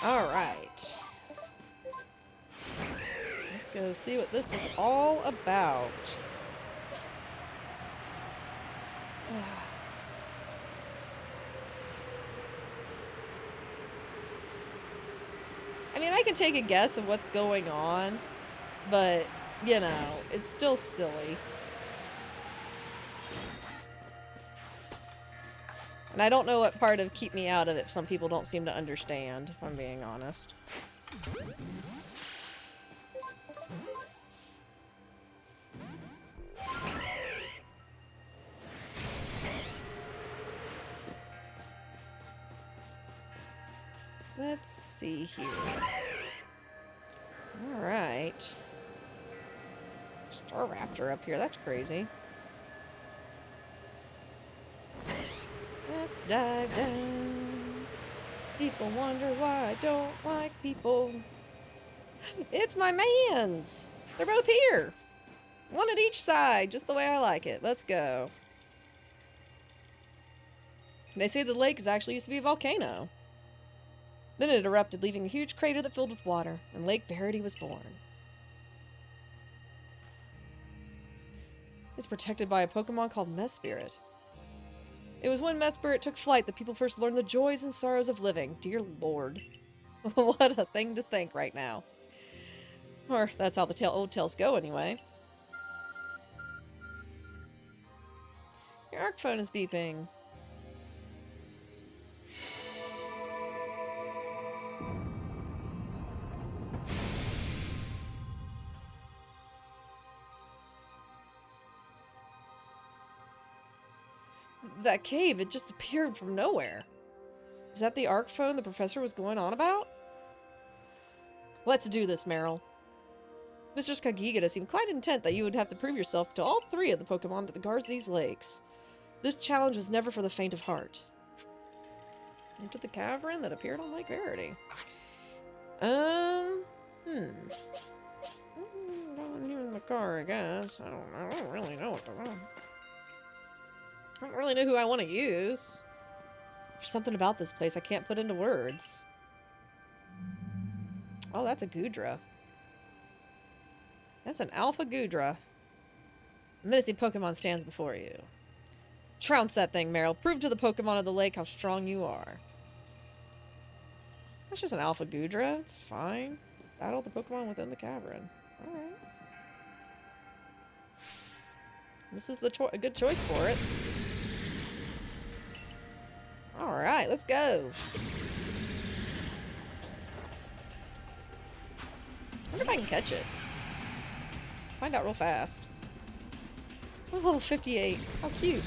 Alright. Let's go see what this is all about. I mean, I can take a guess of what's going on, but, you know, it's still silly. And I don't know what part of keep me out of it some people don't seem to understand, if I'm being honest. Let's see here. Alright. Staraptor up here, that's crazy. Let's dive down. People wonder why I don't like people. It's my mans! They're both here! One at each side, just the way I like it. Let's go. They say the lake actually used to be a volcano. Then it erupted, leaving a huge crater that filled with water, and Lake Verity was born. It's protected by a Pokemon called Mesprit. It was when Mesprit took flight that people first learned the joys and sorrows of living. Dear Lord. What a thing to think right now. Or that's how the old tales go anyway. Your ARC phone is beeping. That cave, it just appeared from nowhere. Is that the ARC phone the professor was going on about? Let's do this, Meryl. Mistress Kagigata seemed quite intent that you would have to prove yourself to all three of the Pokemon that guards these lakes. This challenge was never for the faint of heart. Into the cavern that appeared on Lake Verity. Going here in the car, I guess. I don't really know what to do. I don't really know who I want to use. There's something about this place I can't put into words. Oh, that's a Goodra. That's an Alpha Goodra. A menacing Pokemon stands before you. Trounce that thing, Meryl. Prove to the Pokemon of the lake how strong you are. That's just an Alpha Goodra. It's fine. Battle the Pokemon within the cavern. Alright. This is a good choice for it. Alright, let's go. I wonder if I can catch it. Find out real fast. It's only level 58. How cute.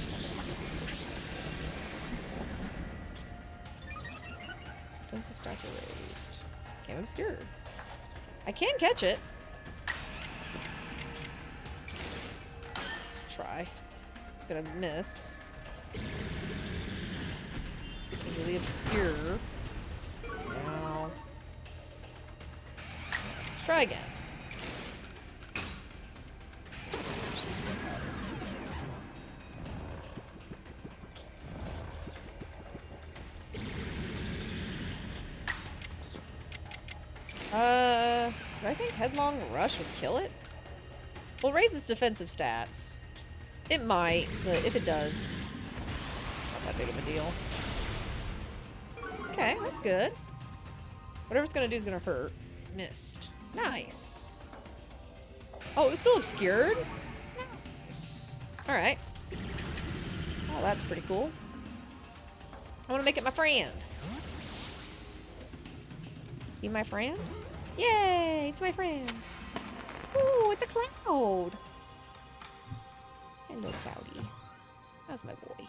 Defensive stats were raised. Game obscured. I can catch it. Let's try. It's gonna miss. Really obscure. Now. Let's try again. Do I think Headlong Rush would kill it? Well, raise its defensive stats. It might, but if it does, not that big of a deal. Okay, that's good. Whatever it's gonna do is gonna hurt. Missed. Nice. Oh, it was still obscured? Nice. Alright. Oh, that's pretty cool. I wanna make it my friend. You my friend? Yay! It's my friend. Ooh, it's a cloud. Hello, Cloudy. That's my boy.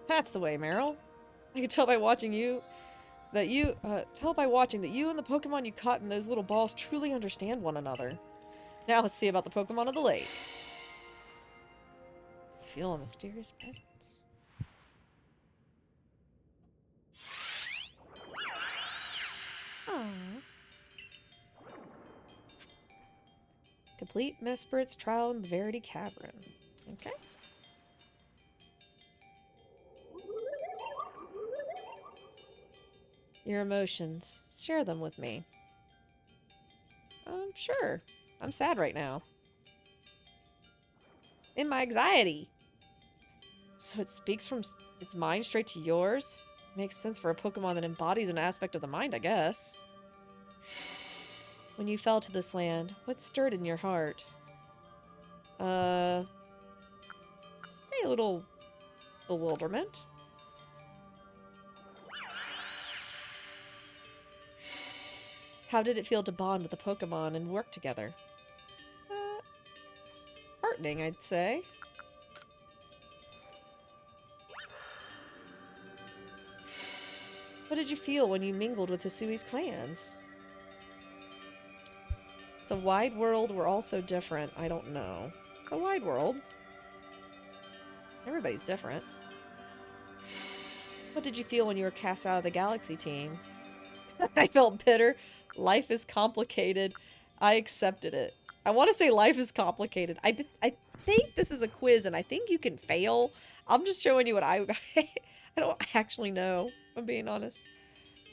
That's the way, Meryl. I can tell by watching you that you tell by watching that you and the Pokemon you caught in those little balls truly understand one another. Now let's see about the Pokemon of the lake. You feel a mysterious presence. Aww. Complete Mesprit's trial in the Verity Cavern. Okay. Your emotions. Share them with me. Sure. I'm sad right now. In my anxiety. So it speaks from its mind straight to yours? Makes sense for a Pokemon that embodies an aspect of the mind, I guess. When you fell to this land, what stirred in your heart? Say a little bewilderment. How did it feel to bond with a Pokemon and work together? Heartening, I'd say. What did you feel when you mingled with Hisui's clans? It's a wide world. We're all so different. I don't know. It's a wide world. Everybody's different. What did you feel when you were cast out of the Galaxy team? I felt bitter. Life is complicated. I accepted it. I want to say life is complicated. I think this is a quiz and I think you can fail. I'm just showing you what I don't actually know, if I'm being honest.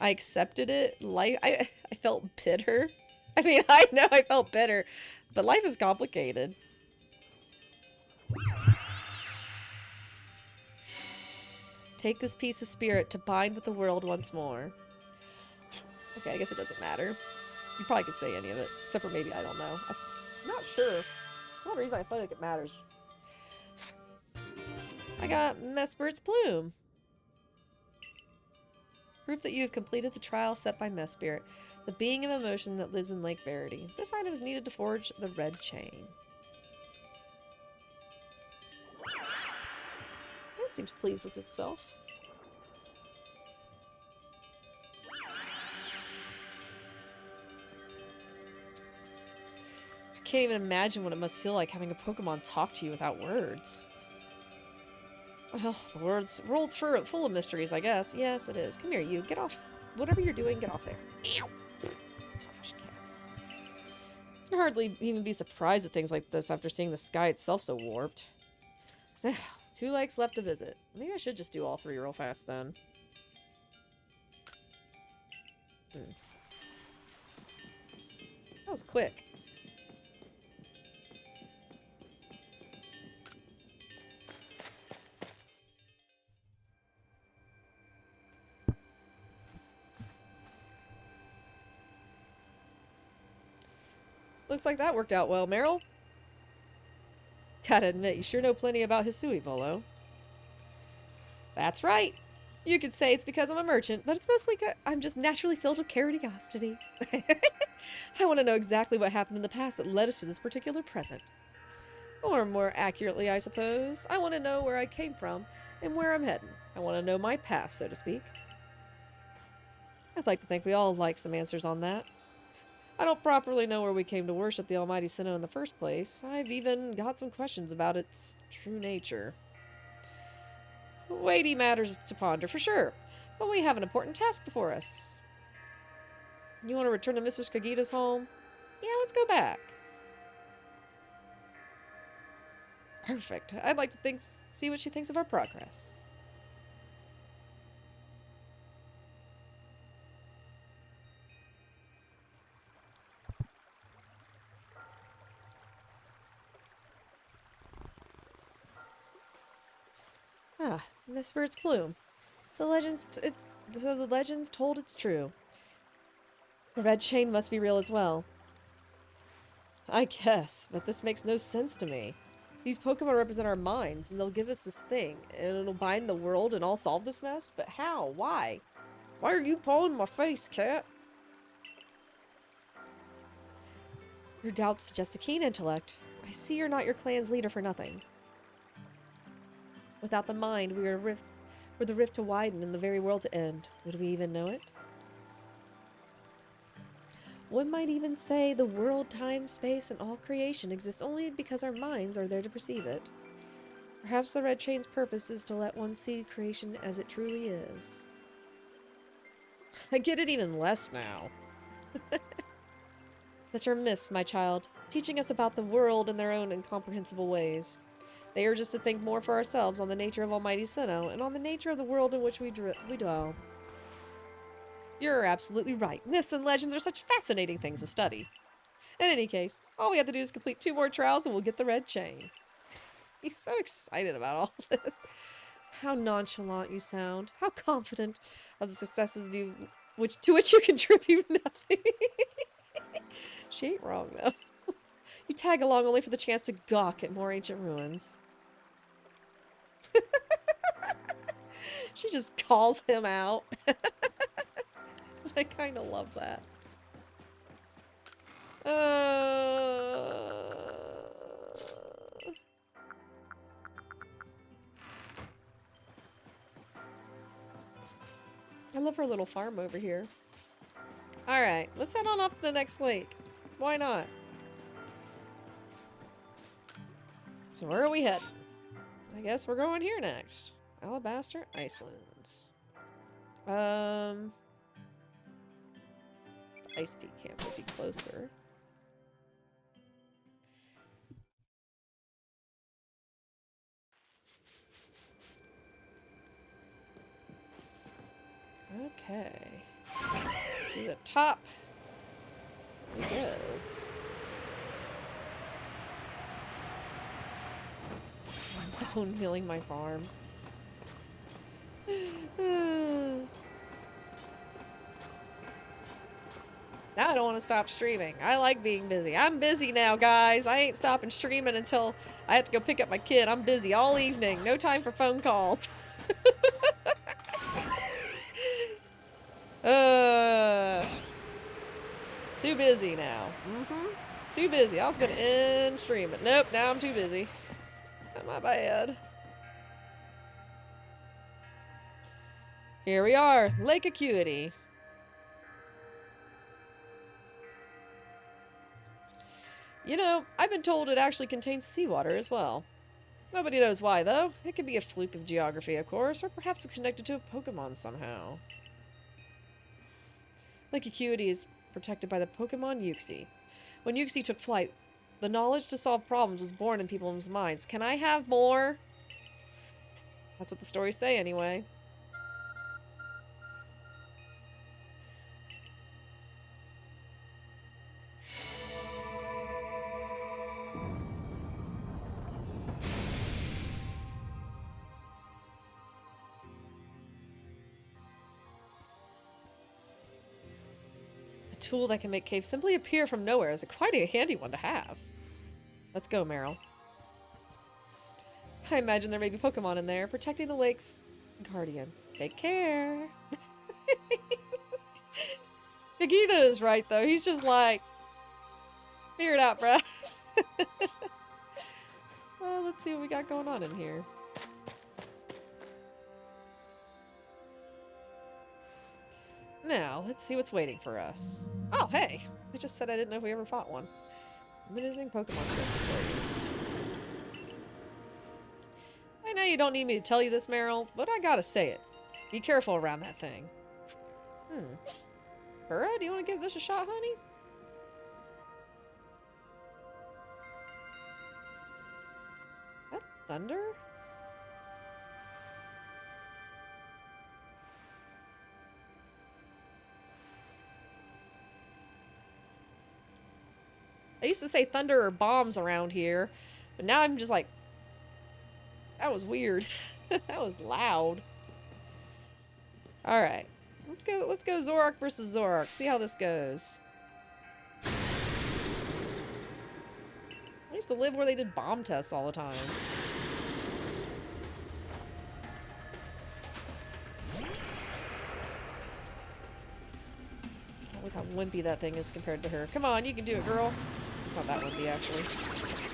I accepted it. I felt bitter. I mean, I know I felt bitter, but life is complicated. Take this piece of spirit to bind with the world once more. Okay, I guess it doesn't matter. You probably could say any of it, except for maybe I don't know. I'm not sure. For some reason I feel like it matters. I got Mesprit's Plume. Proof that you have completed the trial set by Mesprit, the being of emotion that lives in Lake Verity. This item is needed to forge the red chain. It seems pleased with itself. I can't even imagine what it must feel like having a Pokemon talk to you without words. Well, the world's full of mysteries, I guess. Yes, it is. Come here, you. Get off. Whatever you're doing, get off there. Ow. Gosh, cats. You can hardly even be surprised at things like this after seeing the sky itself so warped. 2 lakes left to visit. Maybe I should just do all 3 real fast then. That was quick. Looks like that worked out well, Meryl. Gotta admit, you sure know plenty about Hisui, Volo. That's right. You could say it's because I'm a merchant, but it's mostly I'm just naturally filled with curiosity. I want to know exactly what happened in the past that led us to this particular present. Or more accurately, I suppose, I want to know where I came from and where I'm heading. I want to know my past, so to speak. I'd like to think we all like some answers on that. I don't properly know where we came to worship the Almighty Sinnoh in the first place. I've even got some questions about its true nature. Weighty matters to ponder, for sure. But we have an important task before us. You want to return to Mrs. Kagita's home? Yeah, let's go back. Perfect. I'd like to see what she thinks of our progress. Ah, Mesprit's Plume. So the legends told it's true. The red chain must be real as well. I guess, but this makes no sense to me. These Pokemon represent our minds, and they'll give us this thing, and it'll bind the world and all solve this mess? But how? Why? Why are you pulling my face, cat? Your doubts suggest a keen intellect. I see you're not your clan's leader for nothing. Without the mind, we're the rift to widen and the very world to end. Would we even know it? One might even say the world, time, space, and all creation exists only because our minds are there to perceive it. Perhaps the red chain's purpose is to let one see creation as it truly is. I get it even less now. Such are myths, my child, teaching us about the world in their own incomprehensible ways. They urge us to think more for ourselves on the nature of Almighty Sinnoh and on the nature of the world in which we dwell. You're absolutely right. Myths and legends are such fascinating things to study. In any case, all we have to do is complete 2 more trials and we'll get the red chain. He's so excited about all this. How nonchalant you sound. How confident of the successes to which you contribute nothing. She ain't wrong, though. You tag along only for the chance to gawk at more ancient ruins. She just calls him out. I kind of love that. I love her little farm over here. Alright, let's head on up to the next lake. Why not? So where are we heading? I guess we're going here next. Alabaster Icelands. Ice Peak camp would be closer. Okay. To the top we go. Bone milling my farm. Now I don't want to stop streaming. I like being busy. I'm busy now, guys. I ain't stopping streaming until I have to go pick up my kid. I'm busy all evening. No time for phone calls. Too busy now. Too busy. I was gonna end streaming. Nope, now I'm too busy. Not my bad. Here we are, Lake Acuity. You know, I've been told it actually contains seawater as well. Nobody knows why, though. It could be a fluke of geography, of course, or perhaps it's connected to a Pokemon somehow. Lake Acuity is protected by the Pokemon Uxie. When Uxie took flight, the knowledge to solve problems was born in people's minds. Can I have more? That's what the stories say, anyway. A tool that can make caves simply appear from nowhere is quite a handy one to have. Let's go, Meryl. I imagine there may be Pokemon in there, protecting the lake's guardian. Take care. Kagita is right, though. He's just like, figure it out, bruh. Well, let's see what we got going on in here. Now, let's see what's waiting for us. Oh, hey! I just said I didn't know if we ever fought one. Amazing Pokemon stuff for you. I know you don't need me to tell you this, Meryl, but I gotta say it. Be careful around that thing. Burra, do you want to give this a shot, honey? That thunder? I used to say thunder or bombs around here, but now I'm just like, that was weird. That was loud. Alright. Let's go Zoroark versus Zoroark. See how this goes. I used to live where they did bomb tests all the time. Look how wimpy that thing is compared to her. Come on, you can do it, girl. It's not that wimpy, actually.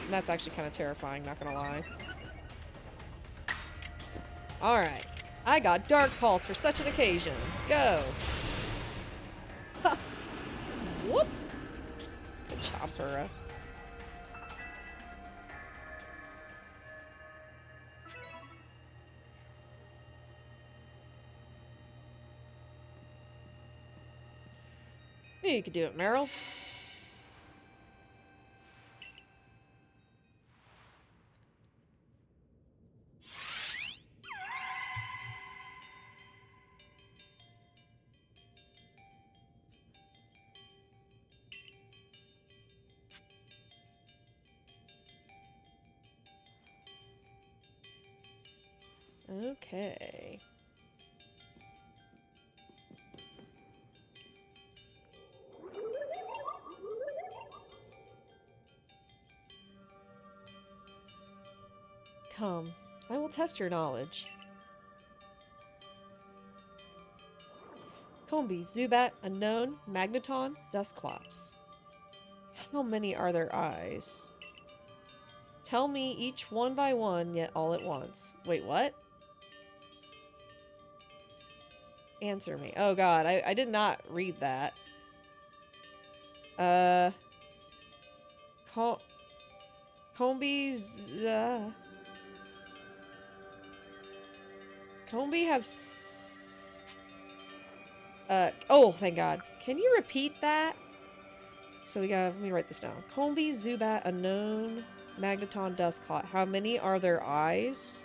And that's actually kind of terrifying, not gonna lie. Alright. I got Dark Pulse for such an occasion. Go! Ha! Whoop! Good job, Burra. Knew you could do it, Meryl. Okay. Come, I will test your knowledge. Combi, Zubat, Unknown, Magneton, Dusclops. How many are their eyes? Tell me each one by one, yet all at once. Wait, what? Answer me. Oh god, I did not read that. Combi's, Combi have oh, thank god. Can you repeat that? So we got, let me write this down. Combi, Zubat, Unknown, Magneton, Dusclops. How many are their eyes?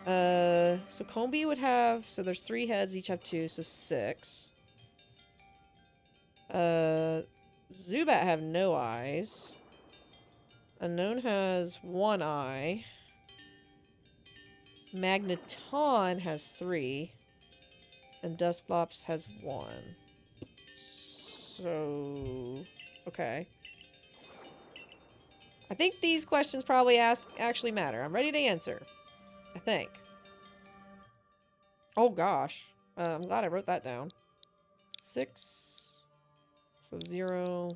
So Combi would have, so there's 3 heads, each have 2, so 6. Zubat have no eyes. Unknown has 1 eye. Magneton has 3. And Dusclops has 1. So... okay. I think these questions probably actually matter. I'm ready to answer. I think. Oh gosh. I'm glad I wrote that down. 6. So 0,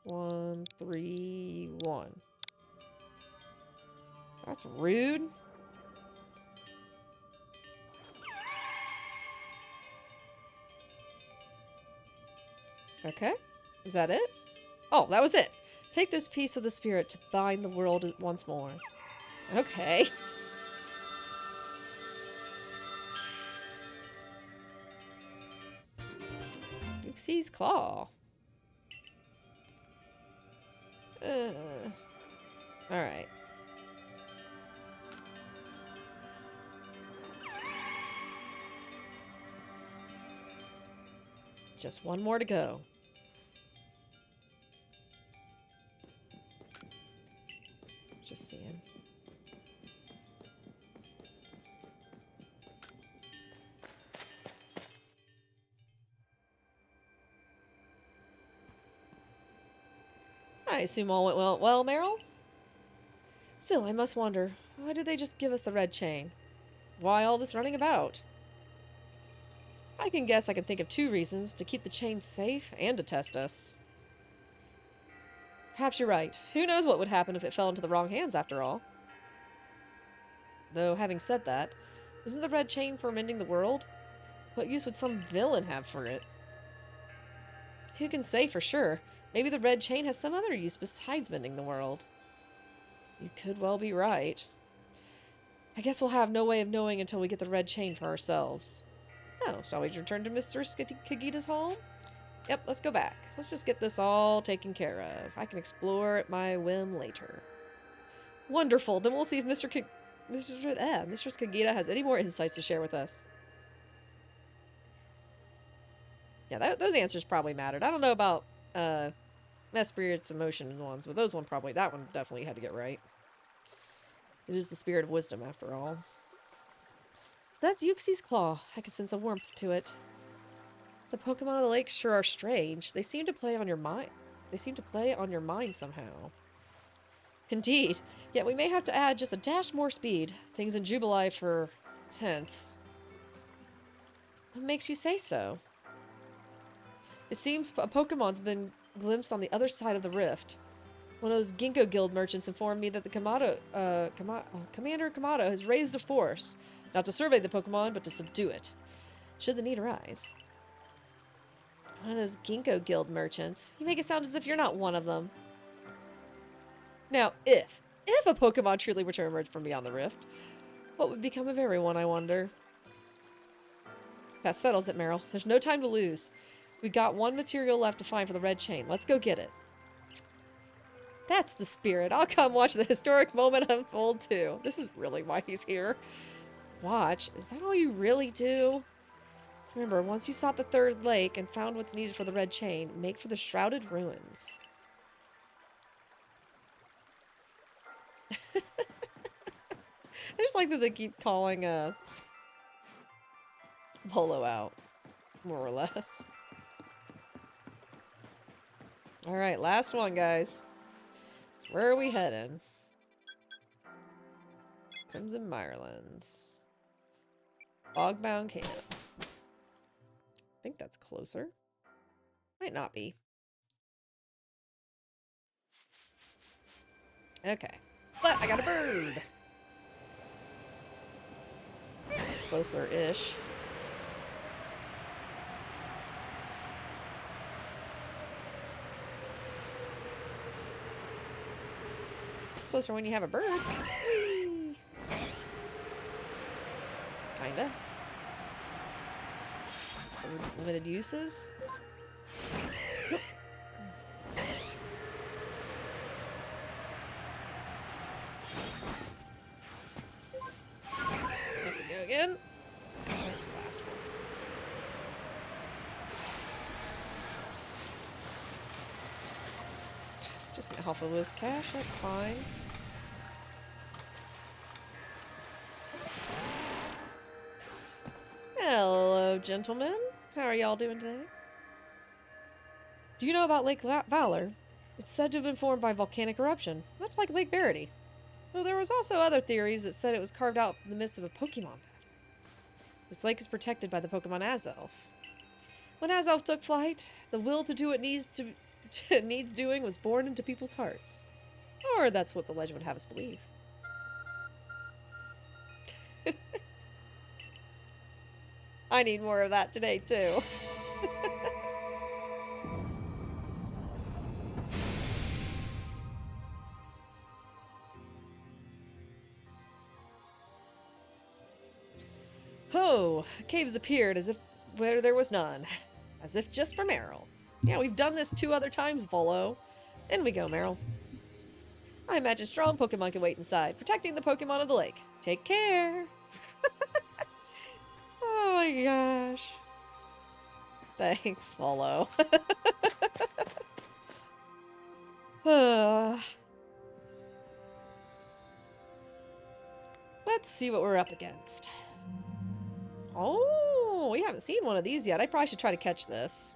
1, 3, 1. That's rude. Okay. Is that it? Oh, that was it. Take this piece of the spirit to bind the world once more. Okay. Uxie's Claw. Alright. Just one more to go. Just seeing. I assume all went well, Meryl? Still, I must wonder, why did they just give us the red chain? Why all this running about? I can guess I can think of 2 reasons: to keep the chain safe and to test us. Perhaps you're right. Who knows what would happen if it fell into the wrong hands after all? Though, having said that, isn't the red chain for mending the world? What use would some villain have for it? Who can say for sure? Maybe the red chain has some other use besides mending the world. You could well be right. I guess we'll have no way of knowing until we get the red chain for ourselves. So, shall we return to Mr. Kagita's home? Yep, let's go back. Let's just get this all taken care of. I can explore at my whim later. Wonderful. Then we'll see if Mistress Kagita has any more insights to share with us. Yeah, those answers probably mattered. I don't know about Mesprit's emotion ones, but that one definitely had to get right. It is the spirit of wisdom, after all. So that's Uxie's Claw. I can sense a warmth to it. The Pokemon of the lake sure are strange. They seem to play on your mind. Somehow. Indeed. Yet we may have to add just a dash more speed. Things in Jubilife are tense. What makes you say so? It seems a Pokemon's been glimpsed on the other side of the rift. One of those Ginkgo Guild merchants informed me that the Commander Kamado has raised a force, not to survey the Pokemon, but to subdue it, should the need arise. One of those Ginkgo Guild merchants. You make it sound as if you're not one of them. Now, if a Pokemon truly were to emerge from beyond the rift, what would become of everyone, I wonder? That settles it, Meryl. There's no time to lose. We got one material left to find for the red chain. Let's go get it. That's the spirit. I'll come watch the historic moment unfold too. This is really why he's here. Watch? Is that all you really do? Remember, once you sought the third lake and found what's needed for the red chain, make for the shrouded ruins. just like that they keep calling Polo out, more or less. Alright, last one, guys. So where are we heading? Crimson Mirelands. Fogbound Camp. I think that's closer. Might not be. Okay. But I got a bird! It's closer-ish. Closer when you have a bird. Whee! Kinda. Limited uses. There we go again. There's the last one. Just an Alpha Wiz cache, that's fine. Hello, gentlemen. How are y'all doing today? Do you know about Lake Valor? It's said to have been formed by volcanic eruption, much like Lake Verity. Though there was also other theories that said it was carved out in the midst of a Pokemon battle. This lake is protected by the Pokemon Azelf. When Azelf took flight, the will to do what needs doing was born into people's hearts. Or that's what the legend would have us believe. I need more of that today, too. Oh, caves appeared as if where there was none. As if just for Meryl. Yeah, we've done this 2 other times, Volo. In we go, Meryl. I imagine strong Pokemon can wait inside, protecting the Pokemon of the lake. Take care. Oh my gosh. Thanks, Volo. Let's see what we're up against. Oh, we haven't seen one of these yet. I probably should try to catch this.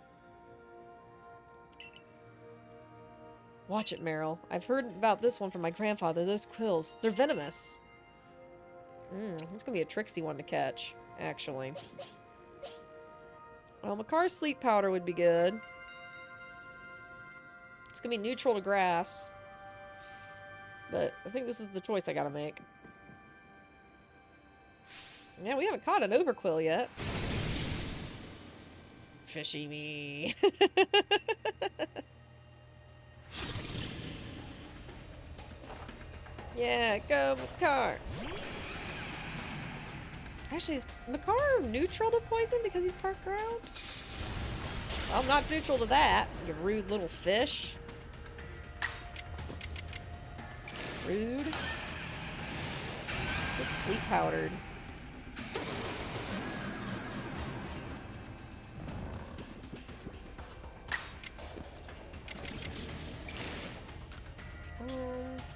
Watch it, Meryl. I've heard about this one from my grandfather. Those quills, they're venomous. It's gonna be a tricksy one to catch, actually. Well, Makar's sleep powder would be good. It's gonna be neutral to grass. But I think this is the choice I gotta make. Yeah, we haven't caught an Overquill yet. Fishy me. Yeah, go Makar. Actually, is Makar neutral to poison because he's park ground? Well, I'm not neutral to that, you rude little fish. Rude. It's sleep powdered.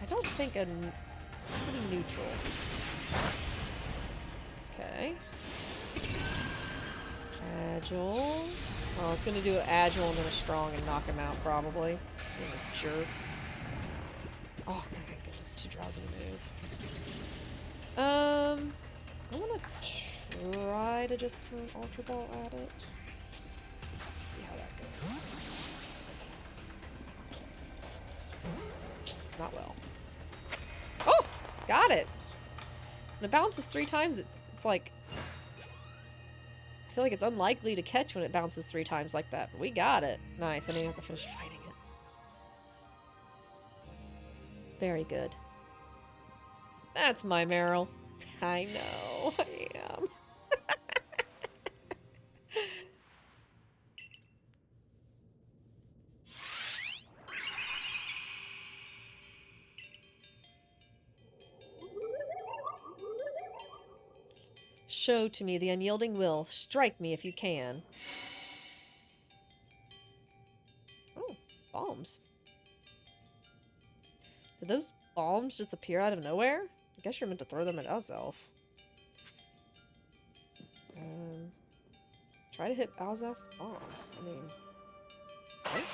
I don't think it's gonna be neutral. Okay. Agile. Oh, it's gonna do an agile and then a strong and knock him out, probably. Being a jerk. Oh, thank goodness. Too drowsy to move. I wanna try to just throw an Ultra Ball at it. See how that goes. Not well. Oh! Got it! When it bounces 3 times, it's like... I feel like it's unlikely to catch when it bounces 3 times like that, but we got it. Nice, I didn't have to finish fighting it. Very good. That's my Meryl. I know, I am. Show to me the unyielding will. Strike me if you can. Oh, bombs. Did those bombs just appear out of nowhere? guess you're meant to throw them at Azelf. Try to hit Azelf with bombs. I mean... Right?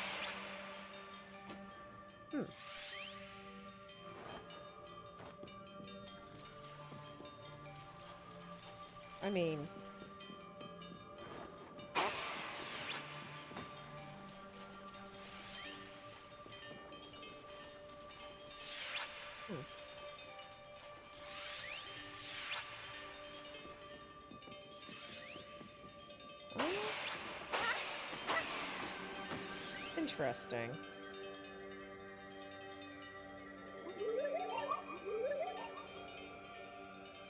I mean... Interesting.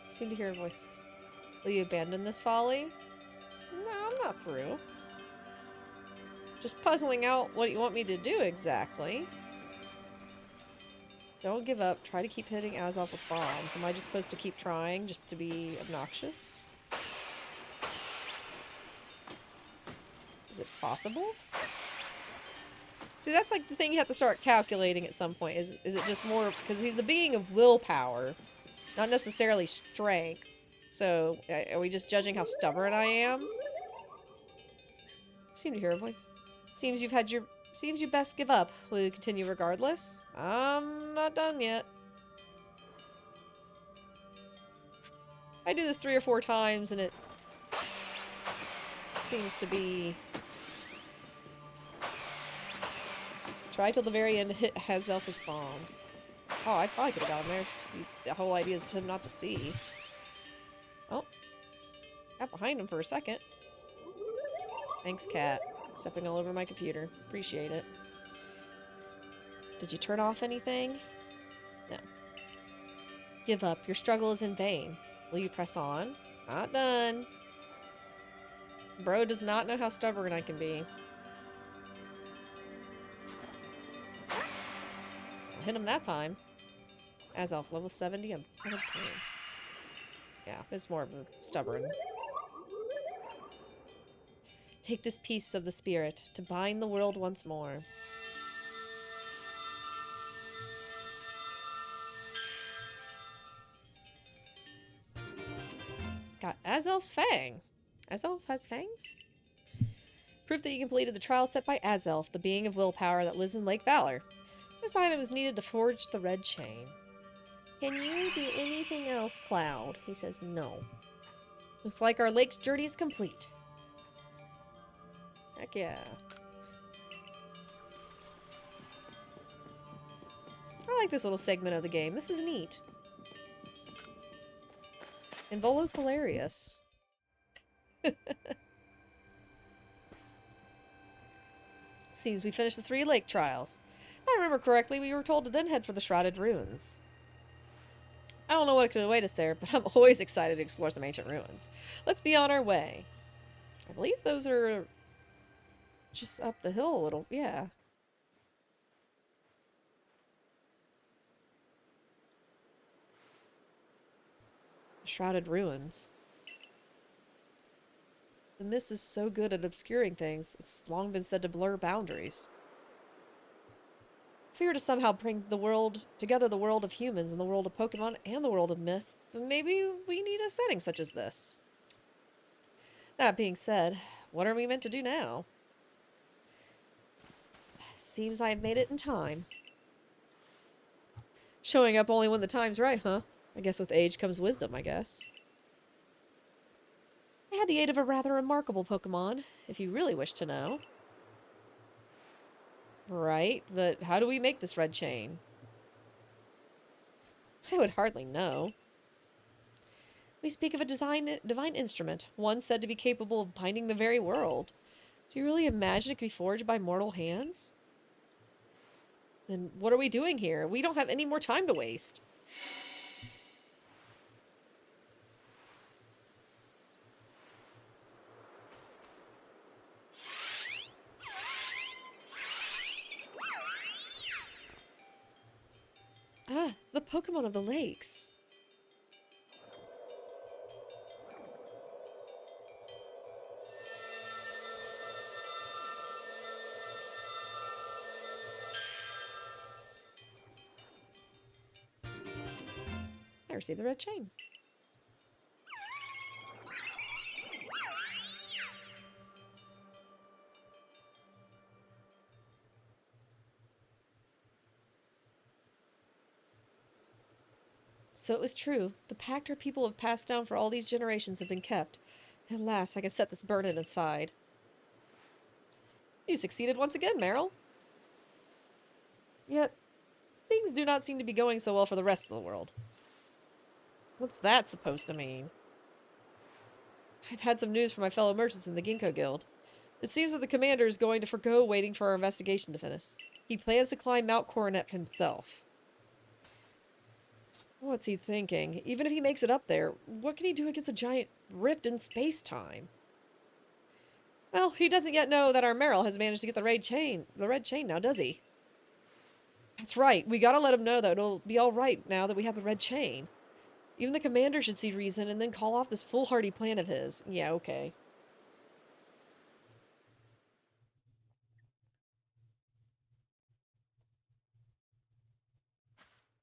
Seem to hear a voice. Will you abandon this folly? No, I'm not through. Just puzzling out what you want me to do exactly. Don't give up. Try to keep hitting Azelf with bombs. Am I just supposed to keep trying just to be obnoxious? Is it possible? See, that's like the thing you have to start calculating at some point. Is it just more... Because he's the being of willpower, not necessarily strength. So, are we just judging how stubborn I am? Seem to hear a voice. Seems you've had your... Seems you best give up. Will you continue regardless? I'm not done yet. I do this 3 or 4 times and it seems to be... Try till the very end to hit Azelf with bombs. Oh, I probably could have gotten there. The whole idea is to him not to see. Oh. Got behind him for a second. Thanks, cat. Stepping all over my computer. Appreciate it. Did you turn off anything? No. Give up. Your struggle is in vain. Will you press on? Not done. Bro does not know how stubborn I can be. I'll hit him that time. Azelf, level 70. I'm kind of tame. Yeah, it's more of a stubborn. Take this piece of the spirit to bind the world once more. Got Azelf's Fang. Azelf has fangs? Proof that you completed the trial set by Azelf, the being of willpower that lives in Lake Valor. This item is needed to forge the red chain. Can you do anything else, Cloud? He says no. Looks like our lake's journey is complete. Heck yeah. I like this little segment of the game. This is neat. And Volo's hilarious. Seems we finished the 3 lake trials. If I remember correctly, we were told to then head for the Shrouded Ruins. I don't know what could await us there, but I'm always excited to explore some ancient ruins. Let's be on our way. I believe those are just up the hill a little. Yeah. Shrouded Ruins. The mist is so good at obscuring things. It's long been said to blur boundaries. If we were to somehow bring the world together, the world of humans and the world of Pokemon and the world of myth, then maybe we need a setting such as this. That being said, what are we meant to do now? Seems I've made it in time. Showing up only when the time's right, huh? I guess with age comes wisdom, I guess. I had the aid of a rather remarkable Pokemon, if you really wish to know. Right, but how do we make this red chain? I would hardly know. We speak of a divine instrument, one said to be capable of binding the very world. Do you really imagine it could be forged by mortal hands? Then what are we doing here? We don't have any more time to waste. Ah, the Pokemon of the lakes. I received the red chain. So it was true. The pact our people have passed down for all these generations have been kept. At last, I can set this burden aside. You succeeded once again, Meryl. Yet, things do not seem to be going so well for the rest of the world. What's that supposed to mean? I've had some news from my fellow merchants in the Ginkgo Guild. It seems that the commander is going to forgo waiting for our investigation to finish. He plans to climb Mount Coronet himself. What's he thinking? Even if he makes it up there, what can he do against a giant rift in space-time? Well, he doesn't yet know that our Meryl has managed to get the red chain now, does he? That's right. We gotta let him know that it'll be alright now that we have the red chain. Even the commander should see reason and then call off this foolhardy plan of his. Yeah, okay.